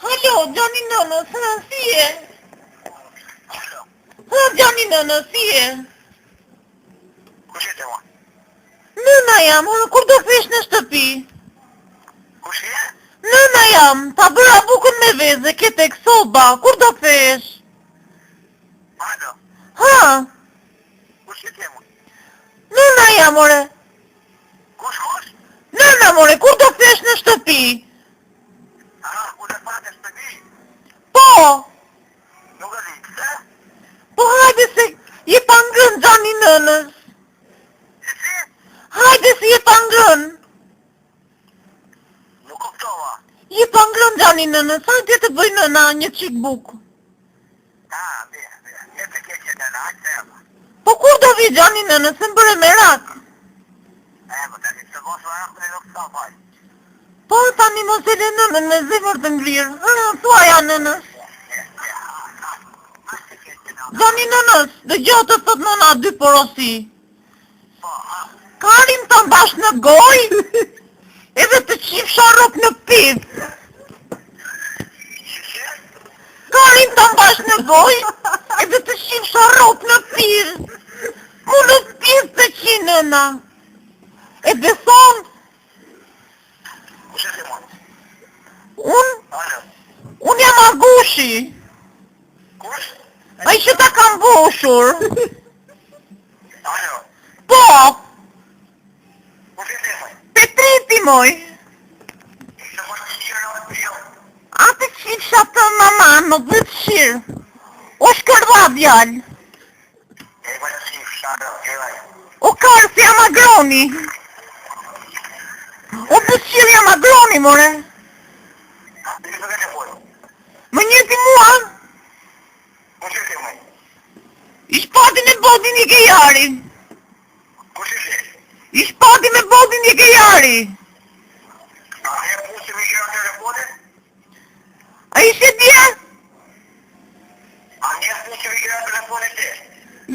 Alo, Gjani nënës, si je? Gjani nënës, si je? Kush je mua? Nëna jam, kur do kthesh në shtëpi? Kush je? Nëna jam, ta bëra bukën me vezë, ke tek soba, kur do kthesh? Alo, Ha, kush je mua? nëna jam, more. Kush? Nëna, more, kur do kthesh në shtëpi? Kur e fatë shtëpi? Po, Nuk e di, pse? po hajde se je pa ngrën, Gjani nënës. Si? Hajde se je pa ngrën. Nuk kuptova. Je pa ngrën, Gjani nënës, hajde të bëj nëna një qik bukë. Jetë të keqe të në aqë e më. Po kur do vi, Gjani nënës, se më bëre merak. Më të një se mos më rëmë të një nuk sa faj. Po tani mos e le nënën me zemër të ngrirë. Thuaja nënës. Gjani nënës, dëgjoj të thot nëna dy porosi. Karin të mbash në goj, edhe të qif sharop në pith. Karin të mbash në goj, edhe të qif sharop në pith. Mu në pith të qi nëna. E beson, Kush e mua? Alo, unë jam Argushi. kush? A i që ta kam boshur. Alo, Po, kush e mua? Petriti moj. Se mos të qërë në të jo. Atë qifsha të maman më bëtë shirë. O shkërva djallë. E më të si fsharë, e vaj. O karë si jam agroni. O bëqirë jam agroni, more. Dhe që të pojë? Më njëti mua, Kush e mua? ishpati me bodin i kejari. Kush e? Ishpati me bodin i kejari. A e pusë me gjërë telefonin? A ishe dje? A një pusë me gjërë telefonin të?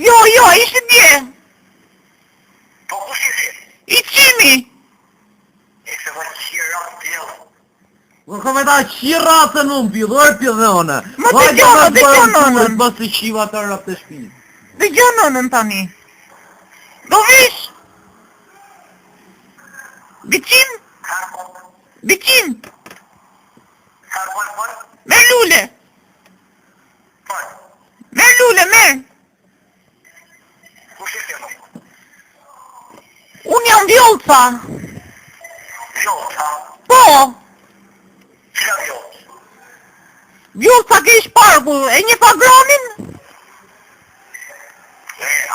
Jo, ishe dje. Po kush e? I qimi. E se mos të qërë në të jo. Më kam e ta qira se në më pidhër pidhone. Më dëgjo nënën. Bas të qiva të rrap të shpi. Dëgjo nënën tani. Do vish? Biqim? Biqim? Me lule. Me lule, me. Kush e ke më? Unë jam vjolca. Jo, ta. Po, Qëra jo? vjolca ke ish parku. E një pagronin?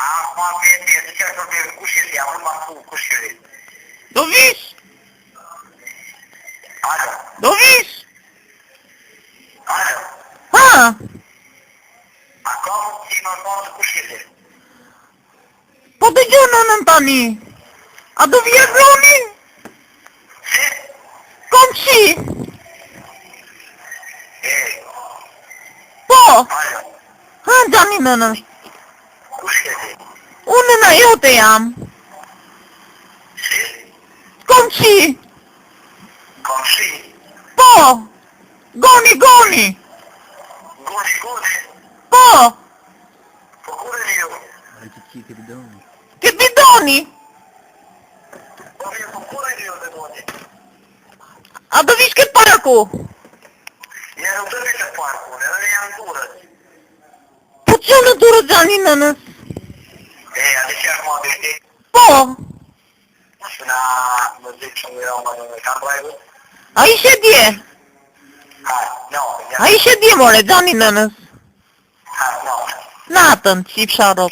A ma vjetë e të qërë të të kush e si, a unë ma fu kush e. Do vish? Alo, Do vish? alo. Ha? A ka më që më thonë të kush e si? Po dëgjo nënën tani. A do vje groni? Si? Kom qi? E, Po, alo. ha Gjani nënën. Kush e si? Unë nëna jote jam. Si? Kom qi? Kom shi? Po, goni. Goni? Po, Po kur e jo? A që qi ke bidoni. ke bidoni. Po vje, po kur e jo të goni? A do vish ke parku? Ja nuk të vete parku, edhe janë durët. Po që në durët Gjani nënës? E, a të qërë ma vete? Po, Na, më zikë që më roma në kam brajve? a ishe dje? No, A ishe dje more Gjani nënës? no. Natën, qip sharop.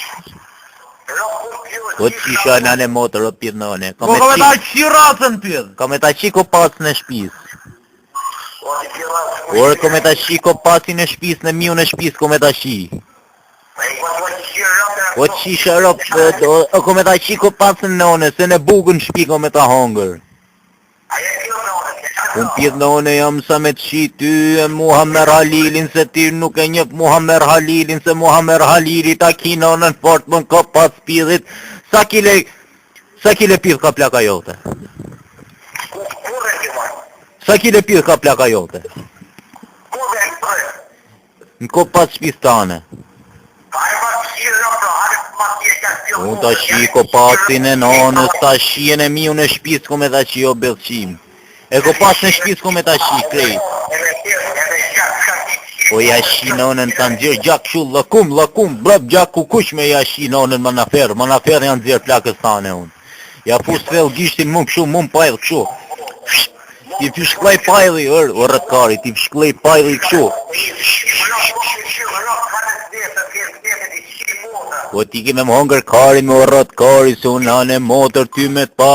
Po qisha në në motër o pidhone. Po Kam e kam e ta qira se në pidh. Kam e ta qiko pas në shpis. Ore kam e ta qiko pasi në shpis, në miu në shpis kam e ta qi. Po qisha rop, o kam e ta qiko pas në none, se në bugën shpi kam e ta hongër. Unë pidhone jam sa me të qi ty e Muhammer Halilin, se ti nuk e njëp Muhammer Halilin, se Muhammer Halili ta kina në fort më ka pas pidhit. Sa kile pidh ka plaka jote? Sa kile pidh ka plaka jote? Në kopat shtëpis tane. Ka e pas shirë në pra, hajde ma tje që të Unë ta shi kopatin e nonës, ta shien e miu në shtëpis ku me ta shi o bellqim. E kopat në shtëpis ku me ta shi krejt. Po ja shi nonën ka nxjerr gjak shu lakum, brap gjak kukuq me ja shi nonën më në fer janë nxjerr plakës tane unë. Ja fus thell gishtin mum këshu, mum pajl këshu. Ti shklaj pajli, o rëtkari, ti shklaj pajli këshu. Po ti kime më hongër kari me o rëtkari, se unë anë e motër ty me t'pa.